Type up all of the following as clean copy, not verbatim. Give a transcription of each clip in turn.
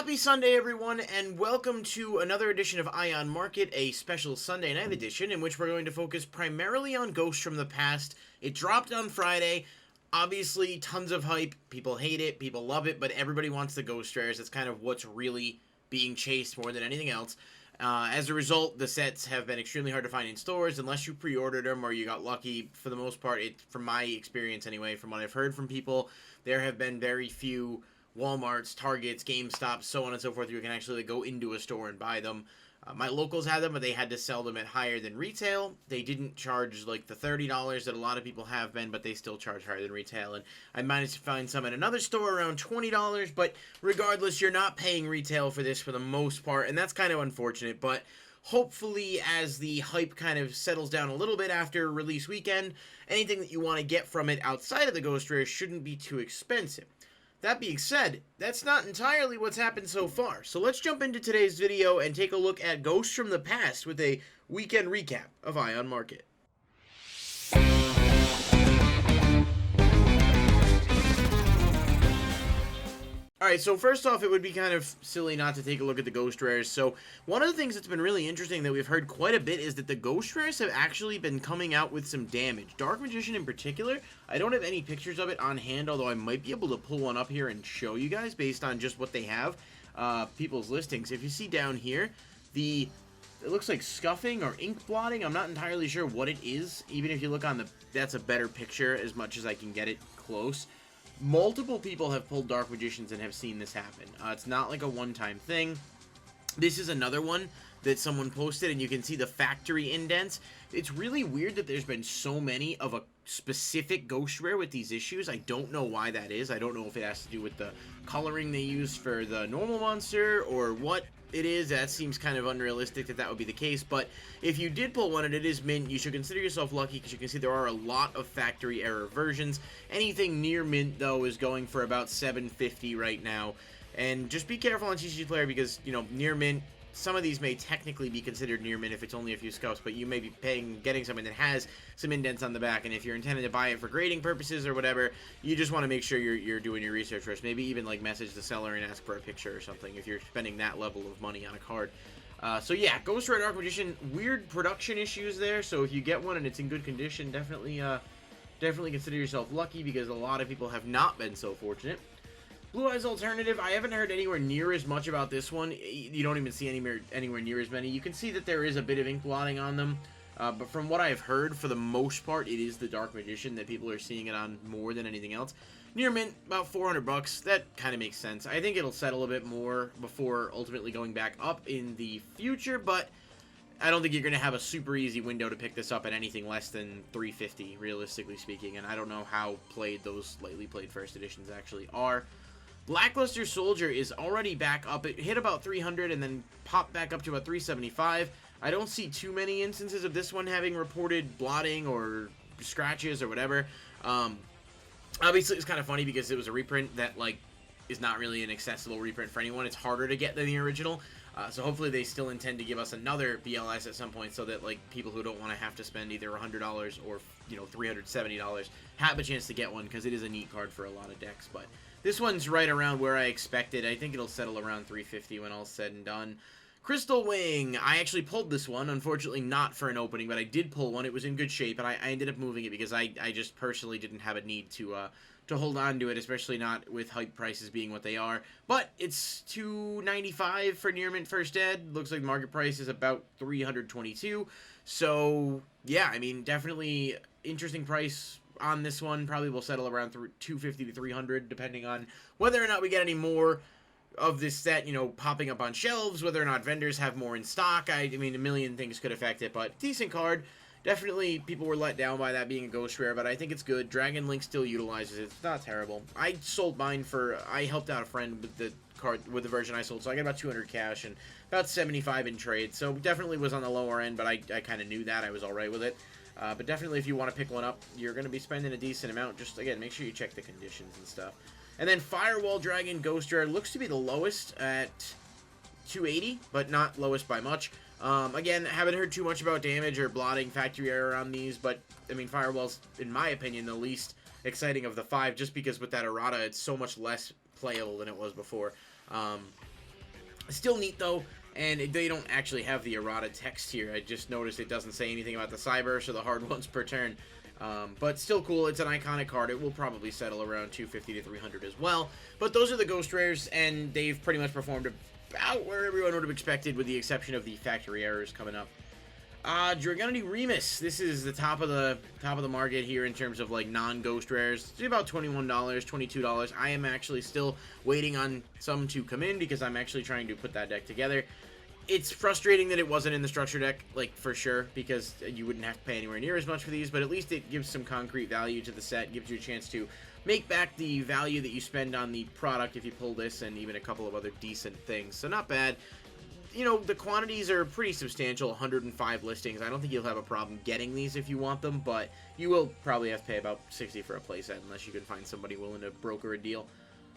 Happy Sunday, everyone, and welcome to another edition of Ion Market, a special Sunday night edition in which we're going to focus primarily on Ghosts from the Past. It dropped on Friday. Obviously, tons of hype. People hate it, people love it, but everybody wants the Ghost Rares. That's kind of what's really being chased more than anything else. As a result, the sets have been extremely hard to find in stores unless you pre-ordered them or you got lucky. For the most part, from my experience anyway, from what I've heard from people, there have been very few Walmarts, Targets, GameStop, so on and so forth. You can actually go into a store and buy them. My locals had them, but they had to sell them at higher than retail. They didn't charge like the $30 that a lot of people have been, but they still charge higher than retail. And I managed to find some at another store around $20, but regardless, you're not paying retail for this for the most part, and that's kind of unfortunate. But hopefully, as the hype kind of settles down a little bit after release weekend, anything that you want to get from it outside of the Ghost Rare shouldn't be too expensive. That being said, that's not entirely what's happened so far, so let's jump into today's video and take a look at Ghosts from the Past with a weekend recap of Ion Market. Alright, so first off, it would be kind of silly not to take a look at the Ghost Rares. So, one of the things that's been really interesting that we've heard quite a bit is that the Ghost Rares have actually been coming out with some damage. Dark Magician in particular, I don't have any pictures of it on hand, although I might be able to pull one up here and show you guys based on just what they have, people's listings. If you see down here, it looks like scuffing or ink blotting. I'm not entirely sure what it is. Even if you look on that's a better picture as much as I can get it close. Multiple people have pulled Dark Magicians and have seen this happen. It's not like a one-time thing. This is another one that someone posted, and you can see the factory indents. It's really weird that there's been so many of a specific Ghost Rare with these issues. I don't know why that is. I don't know if it has to do with the coloring they use for the normal monster or what it is. That seems kind of unrealistic that would be the case, but if you did pull one and it is mint, you should consider yourself lucky because you can see there are a lot of factory error versions. Anything near mint, though, is going for about $7.50 right now, and just be careful on TCG Player because, you know, near mint, some of these may technically be considered near mint if it's only a few scuffs, but you may be getting something that has some indents on the back, and if you're intending to buy it for grading purposes or whatever, you just want to make sure you're doing your research first. Maybe even like message the seller and ask for a picture or something if you're spending that level of money on a card. So yeah, Ghost Rare Dark Magician, weird production issues there, so if you get one and it's in good condition, definitely consider yourself lucky because a lot of people have not been so fortunate. Blue Eyes Alternative, I haven't heard anywhere near as much about this one. You don't even see anywhere near as many. You can see that there is a bit of ink blotting on them, but from what I've heard, for the most part, it is the Dark Magician that people are seeing it on more than anything else. Near mint, about 400 bucks. That kind of makes sense. I think it'll settle a bit more before ultimately going back up in the future, but I don't think you're going to have a super easy window to pick this up at anything less than $350, realistically speaking, and I don't know how played those lightly played first editions actually are. Blackluster Soldier is already back up. It hit about 300 and then popped back up to about 375. I don't see too many instances of this one having reported blotting or scratches or whatever. Obviously, it's kind of funny because it was a reprint that, like, is not really an accessible reprint for anyone. It's harder to get than the original. So hopefully they still intend to give us another BLS at some point so that, like, people who don't want to have to spend either $100 or, you know, $370 have a chance to get one because it is a neat card for a lot of decks. But this one's right around where I expected. I think it'll settle around $350 when all's said and done. Crystal Wing. I actually pulled this one. Unfortunately, not for an opening, but I did pull one. It was in good shape, and I ended up moving it because I just personally didn't have a need to hold on to it, especially not with hype prices being what they are. But it's $295 for near mint first ed. Looks like market price is about $322. So yeah, I mean, definitely interesting price on this one. Probably will settle around $250 to $300, depending on whether or not we get any more of this set, you know, popping up on shelves, whether or not vendors have more in stock. I mean, a million things could affect it, but decent card. Definitely, people were let down by that being a Ghost Rare, but I think it's good. Dragon Link still utilizes it. It's not terrible. I sold mine I helped out a friend with the card, with the version I sold, so I got about 200 cash and about 75 in trade. So definitely was on the lower end, but I kind of knew that. I was all right with it. But definitely, if you want to pick one up, you're going to be spending a decent amount. Just, again, make sure you check the conditions and stuff. And then Firewall Dragon Ghost Rare looks to be the lowest at 280, but not lowest by much. Again, haven't heard too much about damage or blotting, factory error on these, but, I mean, Firewall's, in my opinion, the least exciting of the five, just because with that errata, it's so much less playable than it was before. Still neat, though, and they don't actually have the errata text here. I just noticed it doesn't say anything about the Cyburst or the hard ones per turn. But still cool. It's an iconic card. It will probably settle around 250 to 300 as well. But those are the Ghost Rares, and they've pretty much performed about where everyone would have expected, with the exception of the factory errors coming up. Dragonity Mus. This is the top of the market here in terms of like non-Ghost Rares. It's about $21, $22. I am actually still waiting on some to come in because I'm actually trying to put that deck together. It's frustrating that it wasn't in the structure deck, like, for sure, because you wouldn't have to pay anywhere near as much for these, but at least it gives some concrete value to the set, gives you a chance to make back the value that you spend on the product if you pull this, and even a couple of other decent things. So not bad. You know, the quantities are pretty substantial, 105 listings. I don't think you'll have a problem getting these if you want them, but you will probably have to pay about 60 for a playset unless you can find somebody willing to broker a deal.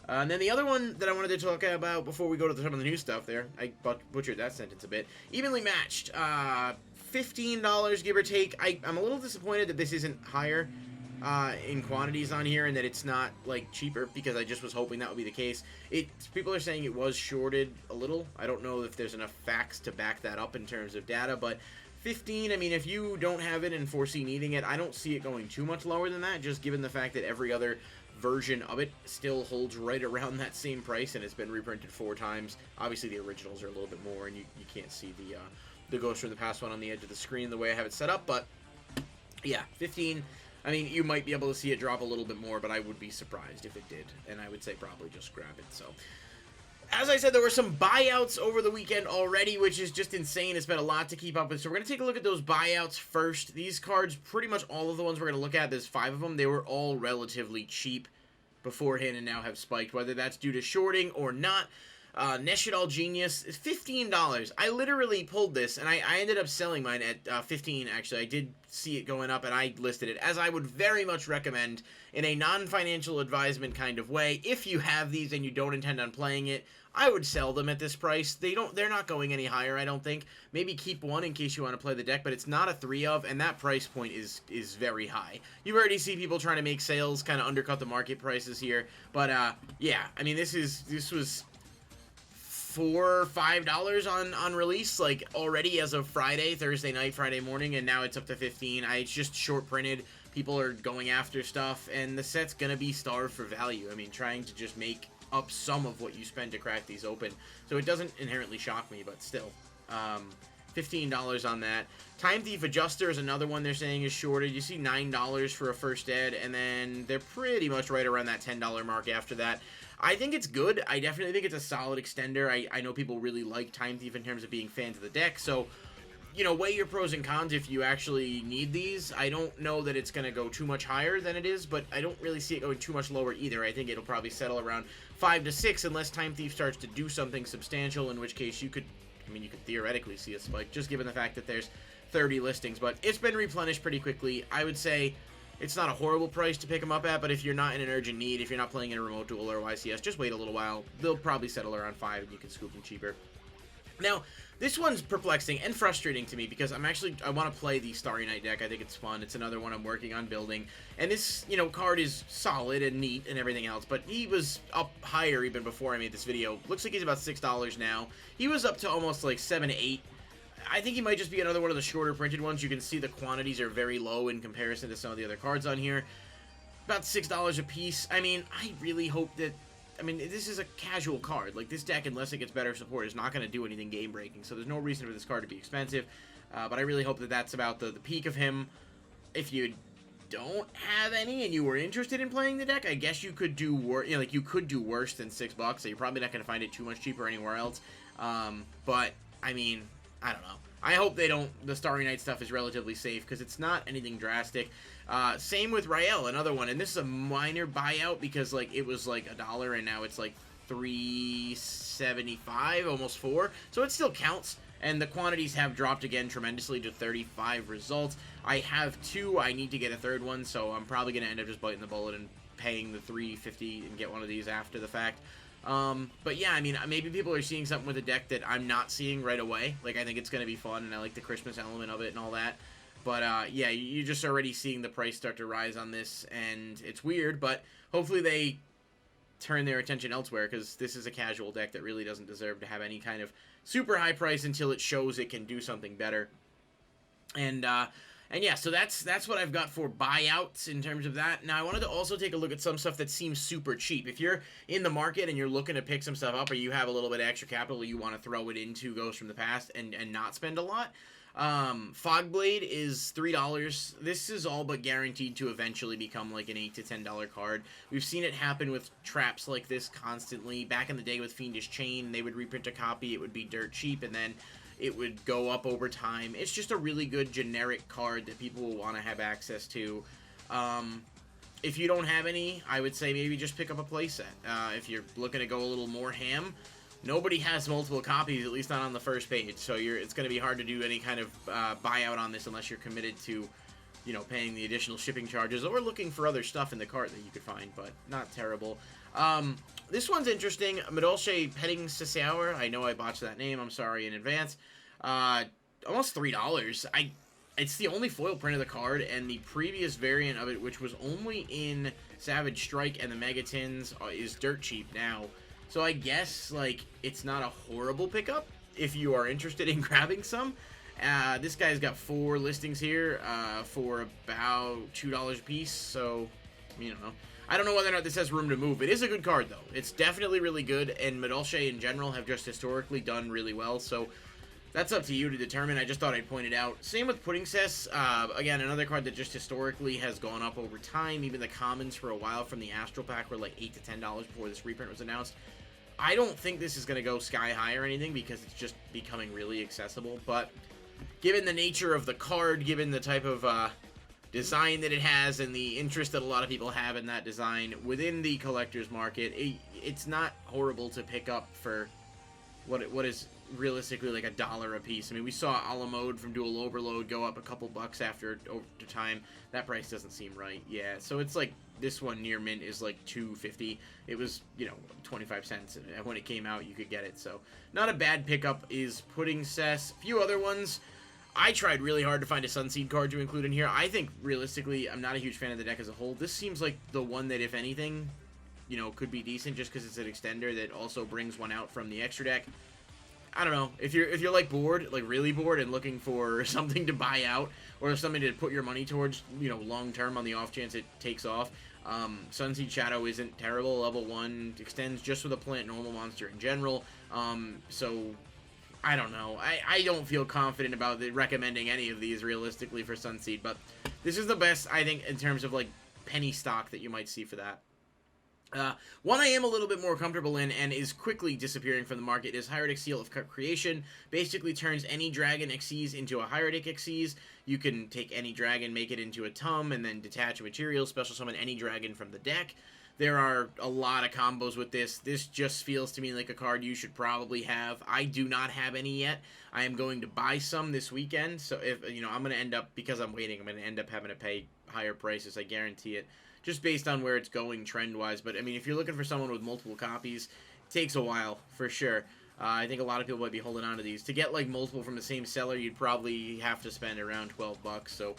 And then the other one that I wanted to talk about before we go to some of the new stuff there, I butchered that sentence a bit. Evenly matched, $15 give or take. I'm a little disappointed that this isn't higher in quantities on here and that it's not like cheaper, because I just was hoping that would be the case. People are saying it was shorted a little. I don't know if there's enough facts to back that up in terms of data, but 15, I mean, if you don't have it and foresee needing it, I don't see it going too much lower than that, just given the fact that every other version of it still holds right around that same price, and it's been reprinted 4 times. Obviously, the originals are a little bit more, and you can't see the Ghost from the past one on the edge of the screen the way I have it set up, but yeah, 15. I mean, you might be able to see it drop a little bit more, but I would be surprised if it did, and I would say probably just grab it. So, as I said, there were some buyouts over the weekend already, which is just insane. It's been a lot to keep up with. So we're going to take a look at those buyouts first. These cards, pretty much all of the ones we're going to look at, there's 5 of them. They were all relatively cheap beforehand and now have spiked, whether that's due to shorting or not. Shaddoll Genius is $15. I literally pulled this, and I ended up selling mine at 15, actually. I did see it going up, and I listed it, as I would very much recommend in a non-financial advisement kind of way. If you have these and you don't intend on playing it, I would sell them at this price. They're not going any higher, I don't think. Maybe keep one in case you want to play the deck, but it's not a 3 of, and that price point is very high. You already see people trying to make sales, kind of undercut the market prices here, but yeah, I mean, this was $4 or $5 on release, like, already as of Thursday night, Friday morning, and now it's up to 15. It's just short printed. People are going after stuff, and the set's gonna be starved for value. I mean, trying to just make up some of what you spend to crack these open. So it doesn't inherently shock me, but still. $15 on that. Time Thief Adjuster is another one they're saying is shorted. You see $9 for a first ed, and then they're pretty much right around that $10 mark after that. I think it's good. I definitely think it's a solid extender. I know people really like Time Thief in terms of being fans of the deck, so, you know, weigh your pros and cons if you actually need these. I don't know that it's going to go too much higher than it is, but I don't really see it going too much lower either. I think it'll probably settle around 5 to 6 unless Time Thief starts to do something substantial, in which case you could theoretically see a spike, just given the fact that there's 30 listings, but it's been replenished pretty quickly. I would say it's not a horrible price to pick them up at, but if you're not in an urgent need, if you're not playing in a remote duel or YCS, just wait a little while. They'll probably settle around 5 and you can scoop them cheaper. Now, this one's perplexing and frustrating to me because I want to play the Starry Night deck. I think it's fun. It's another one I'm working on building. And this, you know, card is solid and neat and everything else, but he was up higher even before I made this video. Looks like he's about $6 now. He was up to almost like 7 to 8. I think he might just be another one of the shorter printed ones. You can see the quantities are very low in comparison to some of the other cards on here. About $6 a piece. I mean, I really hope that... I mean, this is a casual card. Like, this deck, unless it gets better support, is not going to do anything game-breaking, so there's no reason for this card to be expensive. But I really hope that that's about the peak of him. If you don't have any and you were interested in playing the deck, I guess you could do worse. You know, like, you could do worse than $6, so you're probably not going to find it too much cheaper anywhere else. But, I mean, I don't know. I hope they don't... The Starry Night stuff is relatively safe, because it's not anything drastic. Same with Rael, another one. And this is a minor buyout, because, like, it was, like, $1, and now it's, like, $3.75, almost $4. So it still counts. And the quantities have dropped again tremendously to 35 results. I have 2. I need to get a third one, so I'm probably going to end up just biting the bullet and paying the $3.50 and get one of these after the fact. But yeah, I mean, maybe people are seeing something with a deck that I'm not seeing right away. Like, I think it's going to be fun, and I like the Christmas element of it and all that. But, yeah, you're just already seeing the price start to rise on this, and it's weird, but hopefully they turn their attention elsewhere, because this is a casual deck that really doesn't deserve to have any kind of super high price until it shows it can do something better. And yeah, so that's what I've got for buyouts in terms of that. Now, I wanted to also take a look at some stuff that seems super cheap. If you're in the market and you're looking to pick some stuff up, or you have a little bit of extra capital, you want to throw it into Ghosts from the Past and not spend a lot, Fogblade is $3. This is all but guaranteed to eventually become like an $8 to $10 card. We've seen it happen with traps like this constantly. Back in the day with Fiendish Chain, they would reprint a copy, it would be dirt cheap, and then it would go up over time. It's just a really good generic card that people will want to have access to. If you don't have any, I would say maybe just pick up a playset. If you're looking to go a little more ham, nobody has multiple copies, at least not on the first page, so it's going to be hard to do any kind of buyout on this unless you're committed to, you know, paying the additional shipping charges or looking for other stuff in the cart that you could find, but not terrible. This one's interesting. Medolce Petting Sissour. I know I botched that name. I'm sorry in advance. Almost $3. It's the only foil print of the card, and the previous variant of it, which was only in Savage Strike and the Megatins, is dirt cheap now. So I guess, like, it's not a horrible pickup if you are interested in grabbing some. This guy's got 4 listings here for about $2 a piece, so, you know. I don't know whether or not this has room to move. It is a good card, though. It's definitely really good, and Medolce in general have just historically done really well, so that's up to you to determine. I just thought I'd point it out. Same with Pudding Cess. Again, another card that just historically has gone up over time. Even the commons for a while from the Astral Pack were like $8 to $10 before this reprint was announced. I don't think this is going to go sky high or anything because it's just becoming really accessible, but given the nature of the card, given the type of design that it has and the interest that a lot of people have in that design within the collector's market, it's not horrible to pick up for what is realistically like $1 a piece. I mean, we saw Alamode from Dual Overload go up a couple bucks after time. That price doesn't seem right. Yeah, so it's like this one near mint is like $2.50. It was, you know, 25 cents, and when it came out you could get it. So not a bad pickup is Pudding Cess. A few other ones. I tried really hard to find a Sunseed card to include in here. I think, realistically, I'm not a huge fan of the deck as a whole. This seems like the one that, if anything, you know, could be decent just because it's an extender that also brings one out from the extra deck. I don't know. If you're like bored, like really bored, and looking for something to buy out or something to put your money towards, you know, long term on the off chance it takes off, Sunseed Shadow isn't terrible. Level 1 extends just with a plant normal monster in general. So I don't know. I don't feel confident about recommending any of these realistically for Sunseed, but this is the best, I think, in terms of like penny stock that you might see for that. One I am a little bit more comfortable in and is quickly disappearing from the market is Hieratic Seal of Creation. Basically turns any dragon Xyz into a Hieratic Xyz. You can take any dragon, make it into a Tum, and then detach a material, special summon any dragon from the deck. There are a lot of combos with this. This just feels to me like a card you should probably have. I do not have any yet. I am going to buy some this weekend. So if, you know, I'm going to end up, because I'm waiting, I'm going to end up having to pay higher prices. I guarantee it. Just based on where it's going trend-wise. But, I mean, if you're looking for someone with multiple copies, it takes a while, for sure. I think a lot of people might be holding on to these. To get, like, multiple from the same seller, you'd probably have to spend around 12 bucks. So,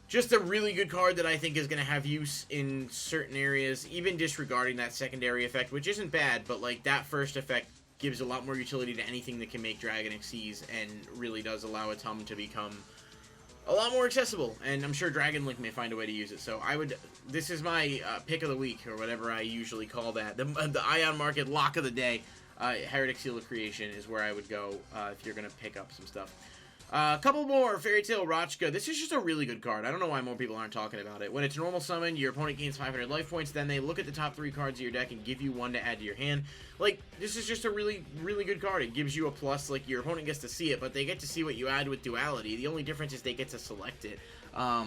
just a really good card that I think is going to have use in certain areas, even disregarding that secondary effect, which isn't bad, but, like, that first effect gives a lot more utility to anything that can make Dragon Xyz and really does allow a Tum to become a lot more accessible, and I'm sure Dragon Link may find a way to use it. So this is my pick of the week, or whatever I usually call that. The Ion Market lock of the day. Hieratic Seal of Creation is where I would go if you're going to pick up some stuff. A couple more. Fairy Tale Rajka. This is just a really good card. I don't know why more people aren't talking about it. When it's normal summon, your opponent gains 500 life points. Then they look at the top 3 cards of your deck and give you one to add to your hand. Like, this is just a really, really good card. It gives you a plus. Like, your opponent gets to see it, but they get to see what you add with duality. The only difference is they get to select it. I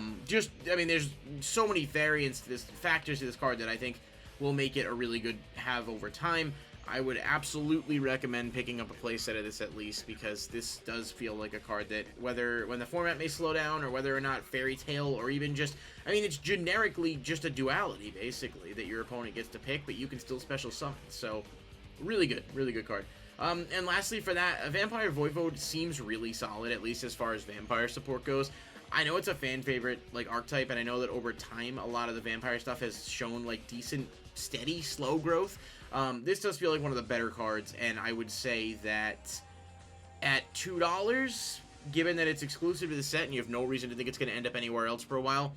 mean, there's so many factors to this card that I think will make it a really good have over time. I would absolutely recommend picking up a playset of this at least, because this does feel like a card that, when the format may slow down, or whether or not Fairy Tale, or even just, I mean, it's generically just a duality, basically, that your opponent gets to pick, but you can still special summon. So, really good card. And lastly for that, Vampire Voivode seems really solid, at least as far as vampire support goes. I know it's a fan favorite, like, archetype, and I know that over time, a lot of the vampire stuff has shown, like, decent, steady, slow growth. This does feel like one of the better cards, and I would say that at $2, given that it's exclusive to the set and you have no reason to think it's going to end up anywhere else for a while,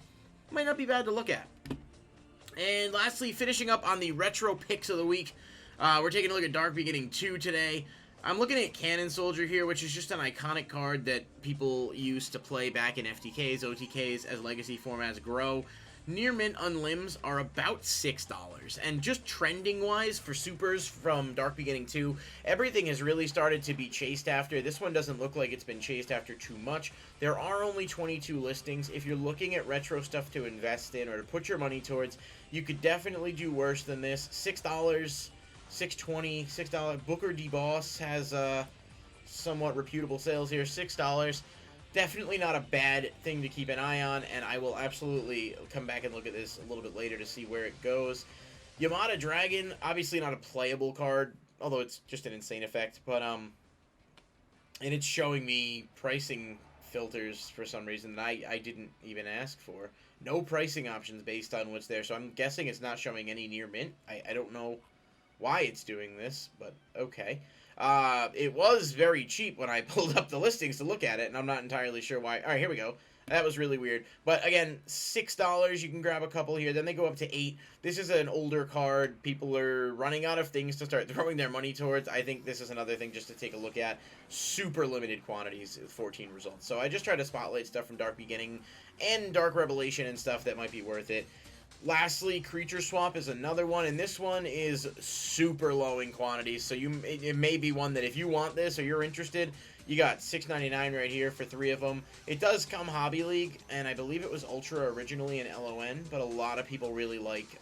might not be bad to look at. And lastly, finishing up on the retro picks of the week, we're taking a look at Dark Beginning 2 today. I'm looking at Cannon Soldier here, which is just an iconic card that people used to play back in FTKs, OTKs, as legacy formats grow. Near mint unlimbs are about $6, and just trending-wise for supers from Dark Beginning 2, everything has really started to be chased after. This one doesn't look like it's been chased after too much. There are only 22 listings. If you're looking at retro stuff to invest in or to put your money towards, you could definitely do worse than this. $6, $6.20, $6. Booker D. Boss has somewhat reputable sales here. $6. Definitely not a bad thing to keep an eye on, and I will absolutely come back and look at this a little bit later to see where it goes. Yamada Dragon, obviously not a playable card, although it's just an insane effect, but, and it's showing me pricing filters for some reason that I didn't even ask for. No pricing options based on what's there, so I'm guessing it's not showing any near mint. I don't know why it's doing this, but okay. It was very cheap when I pulled up the listings to look at it, and I'm not entirely sure why. Alright, here we go. That was really weird. But again, $6, you can grab a couple here. Then they go up to $8. This is an older card. People are running out of things to start throwing their money towards. I think this is another thing just to take a look at. Super limited quantities, 14 results. So I just try to spotlight stuff from Dark Beginning and Dark Revelation and stuff that might be worth it. Lastly, Creature Swap is another one, and this one is super low in quantities, so it may be one that if you want this or you're interested, you got $6.99 right here for 3 of them. It does come Hobby League, and I believe it was Ultra originally in LON, but a lot of people really like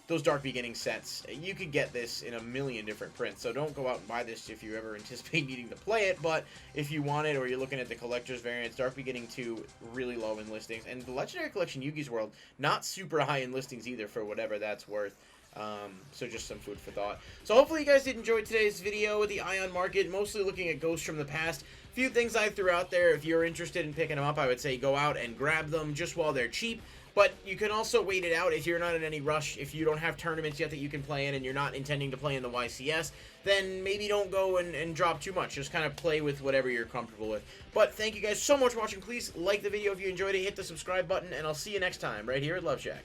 those Dark Beginning sets. You could get this in a million different prints, so don't go out and buy this if you ever anticipate needing to play it, but if you want it or you're looking at the collector's variants, Dark Beginning 2, really low in listings, and the Legendary Collection Yugi's World, not super high in listings either for whatever that's worth. So just some food for thought. So hopefully you guys did enjoy today's video with the Ion Market, mostly looking at ghosts from the past. A few things I threw out there. If you're interested in picking them up, I would say go out and grab them just while they're cheap. But you can also wait it out if you're not in any rush. If you don't have tournaments yet that you can play in and you're not intending to play in the YCS, then maybe don't go and drop too much. Just kind of play with whatever you're comfortable with. But thank you guys so much for watching. Please like the video if you enjoyed it. Hit the subscribe button, and I'll see you next time right here at Loveshack.